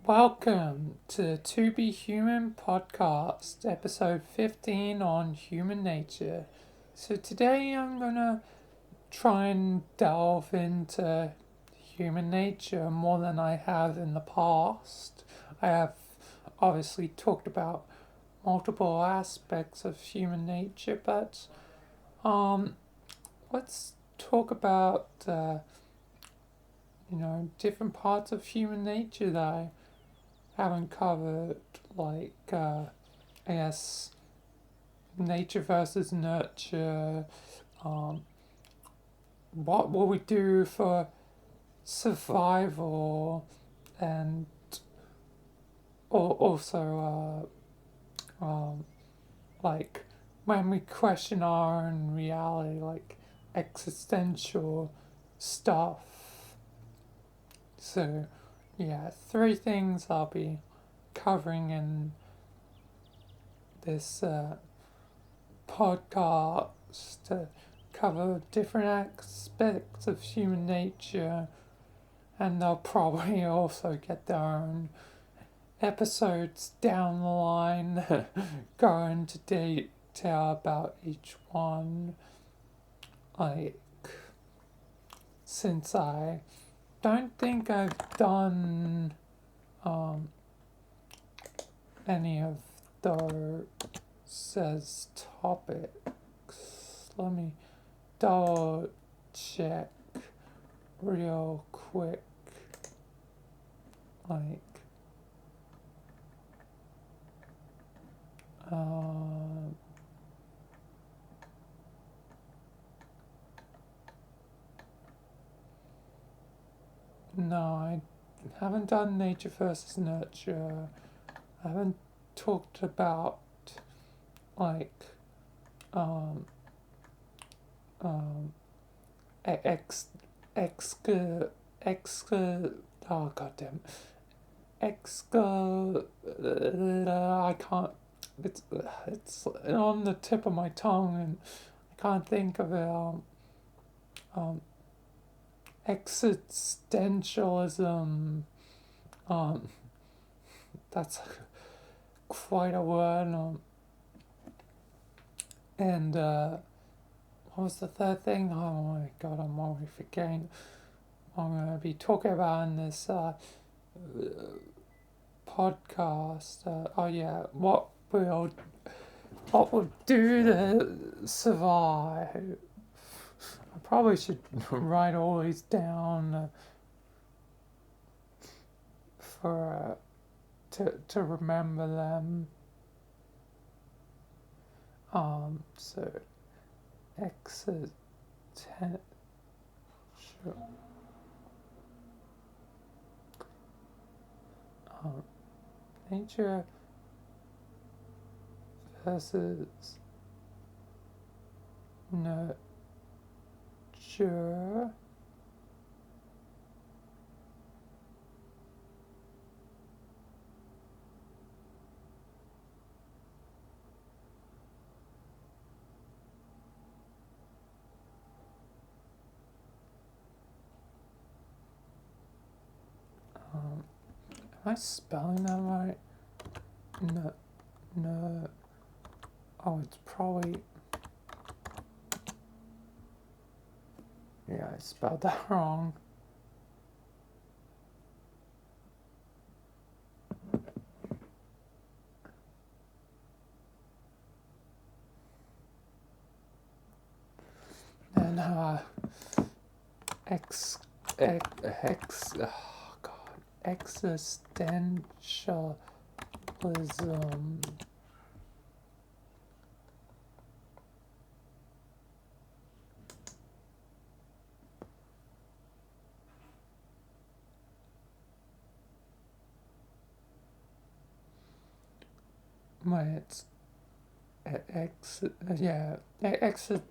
Welcome to To Be Human podcast, episode 15 on human nature. So today I'm gonna try and delve into human nature more than I have in the past. I have obviously talked about multiple aspects of human nature, but um, let's talk about different parts of human nature that I haven't covered, like I guess nature versus nurture. Um, what will we do for survival, and also like when we question our own reality, like existential stuff. So yeah, three things I'll be covering in this podcast to cover different aspects of human nature, and they'll probably also get their own episodes down the line go into detail about each one. Like, since I don't think I've done any of those as topics. Let me double check real quick. Like, no, I haven't done nature versus nurture. I haven't talked about like um um ex ex ex oh goddamn exca I can't, it's on the tip of my tongue and I can't think of it. Existentialism, um that's quite a word. And what was the third thing? Oh my god, I'm already forgetting. I'm going to be talking about in this podcast. Oh yeah, what we'll do to survive. I probably should write all these down for to remember them. So existential. Nature versus nurture. Am I spelling that right? No, no. Oh, it's probably. Yeah, I spelled that wrong. And oh god, existentialism. It's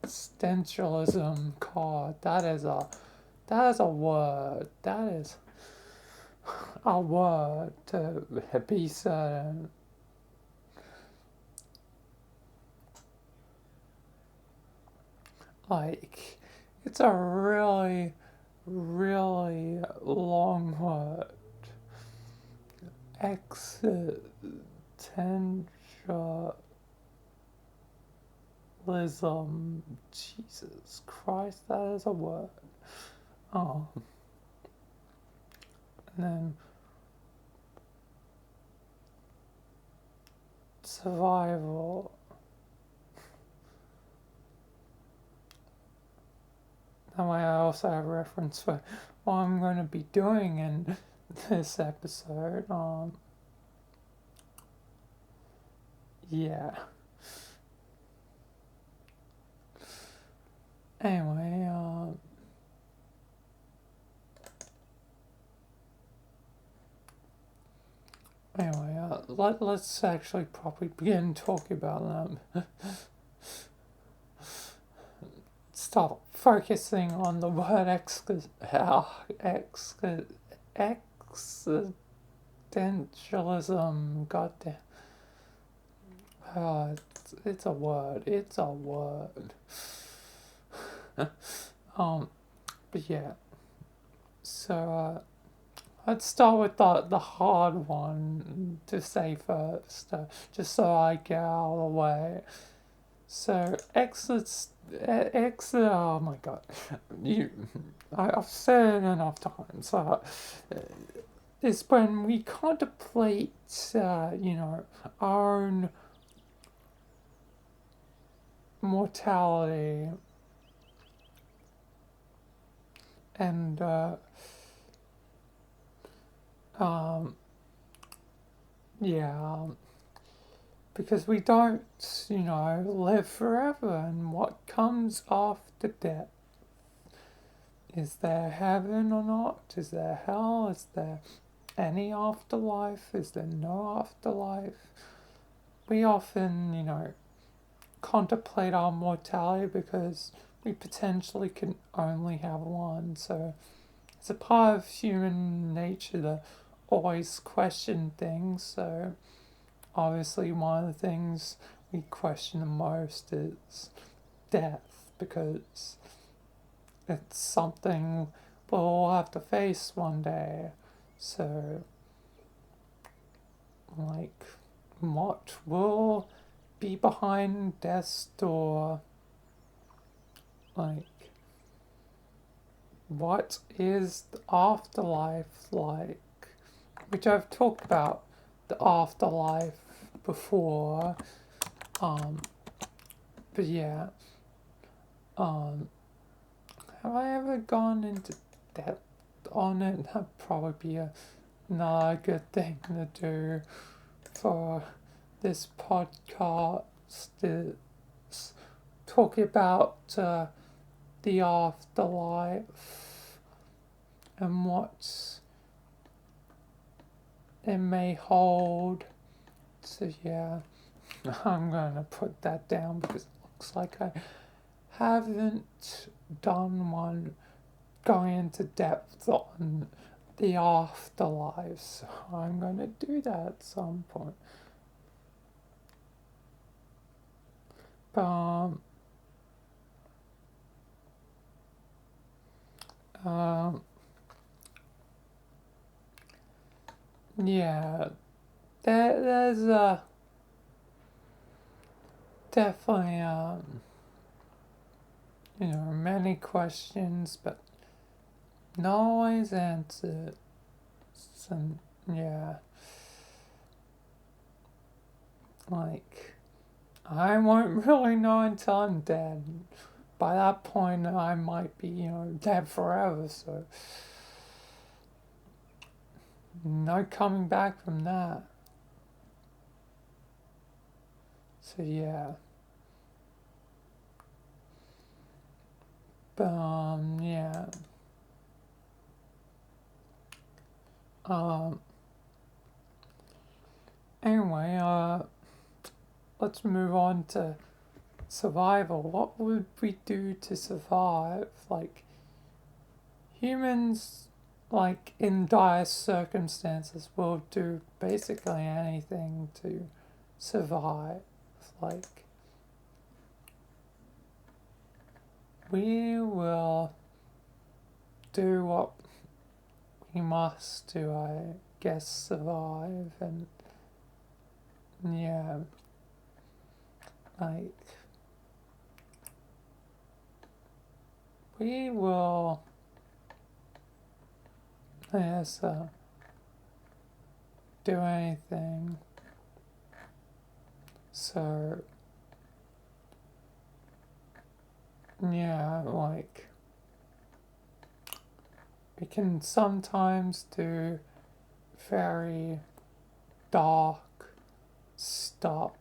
existentialism. God, that is a word. That is a word to be certain. Like, it's a really, really long word. existentialism. Jesus Christ, that is a word. Oh. And then survival. That way I also have reference for what I'm going to be doing in this episode. Yeah. Anyway, let's actually properly begin talking about them. Stop focusing on the word existentialism. Goddamn. It's a word. It's a word. But yeah. So, let's start with the hard one to say first, just so I get out of the way. So, oh my god, I've said it enough times. Is when we contemplate, our own mortality and because we don't, live forever, and what comes after death. Is there heaven or not? Is there hell? Is there any afterlife? Is there no afterlife? We often, contemplate our mortality because we potentially can only have one. So it's a part of human nature to always question things. So obviously one of the things we question the most is death, because it's something we'll all have to face one day. So, like, what will be behind death's door? Like, what is the afterlife like? Which I've talked about the afterlife before. But yeah. Have I ever gone into depth on it? That'd probably be another good thing to do for this podcast, is talking about the afterlife and what it may hold. So yeah, I'm gonna put that down because it looks like I haven't done one going into depth on the afterlife, so I'm going to do that at some point. Yeah, there's definitely many questions, but no always answered. And yeah, like, I won't really know until I'm dead. By that point, I might be, dead forever, so no coming back from that. So yeah. Yeah. Anyway, let's move on to survival. What would we do to survive? Like, humans, like, in dire circumstances, will do basically anything to survive. Like, we will do what we must do, guess, survive, and yeah, like, we will, I guess, do anything. So, yeah, like, we can sometimes do very dark stuff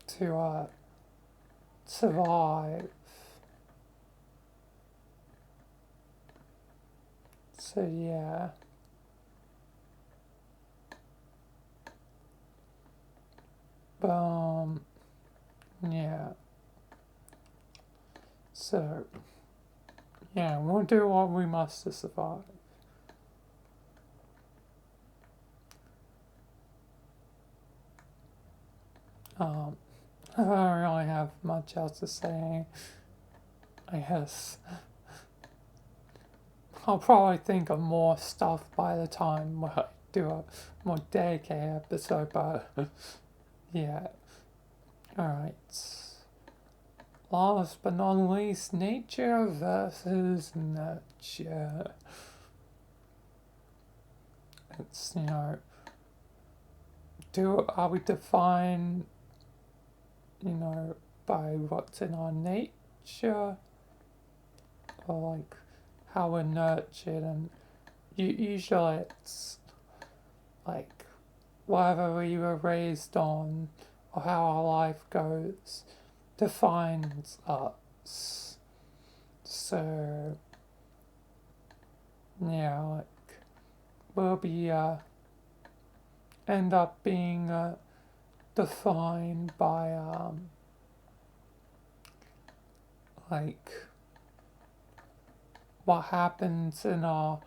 to survive. So yeah. Um yeah. So yeah, we'll do what we must to survive. Um I don't really have much else to say. I guess I'll probably think of more stuff by the time I do a more dedicated episode, but yeah. Alright. Last but not least, nature versus nurture. It's, are we defined, by what's in our nature, or like how we're nurtured, and usually it's like whatever we were raised on or how our life goes defines us. So yeah, like we'll be end up being defined by like what happens in our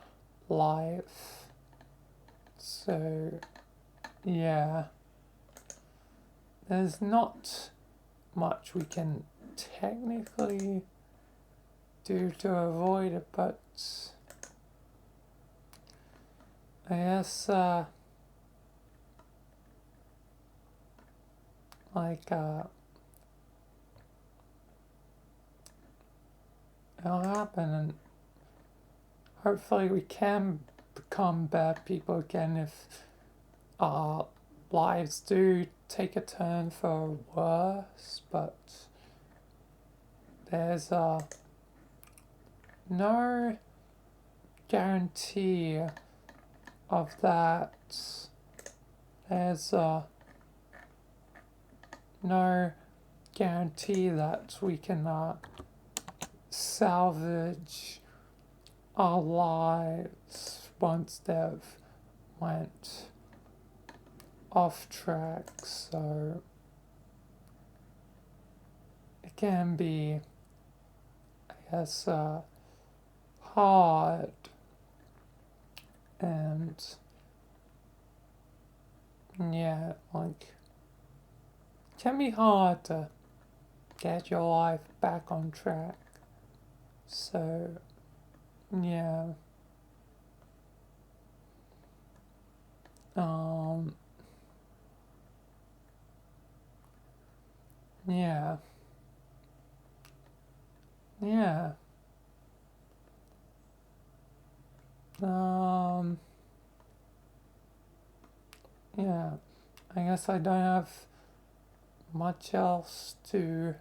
life. So yeah, there's not much we can technically do to avoid it, but I guess like it'll happen, and hopefully we can become better people again if our lives do take a turn for worse, but there's no guarantee of that. There's no guarantee that we can salvage our lives once they've went off track. So it can be, I guess, hard, and yeah, like it can be hard to get your life back on track. So yeah, um, yeah, yeah, um, yeah. I guess I don't have much else to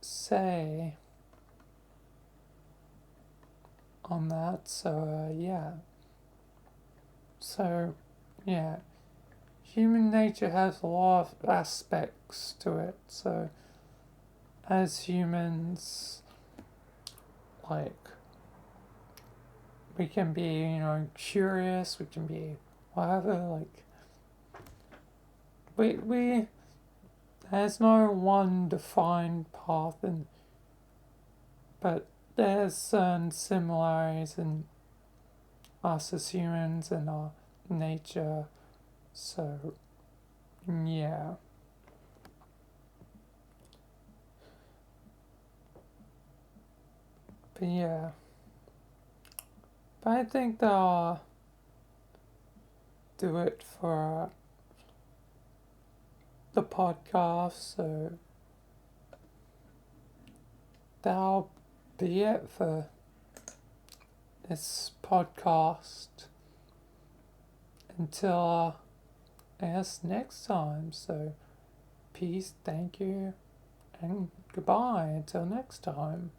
say on that. So yeah. So yeah, human nature has a lot of aspects to it. So as humans, like we can be, curious. We can be whatever. Like we there's no one defined path, but there's certain similarities in us as humans and our nature. So yeah, but yeah, But I think they'll do it for the podcast, so that'll be it for this podcast until I guess next time. So peace, thank you, and goodbye until next time.